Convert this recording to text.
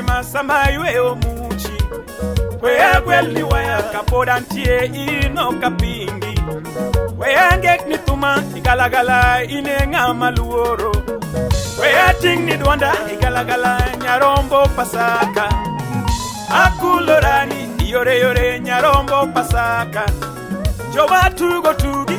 masamba ywe omuchi Kwea gweli waya kapodantie ino kapingi Kwea ngek ni tuma igalagala inenga maluoro Kwea ting ni duanda igalagala nyarombo pasaka Akulorani yore yore nyarombo pasaka Joba tugo tugi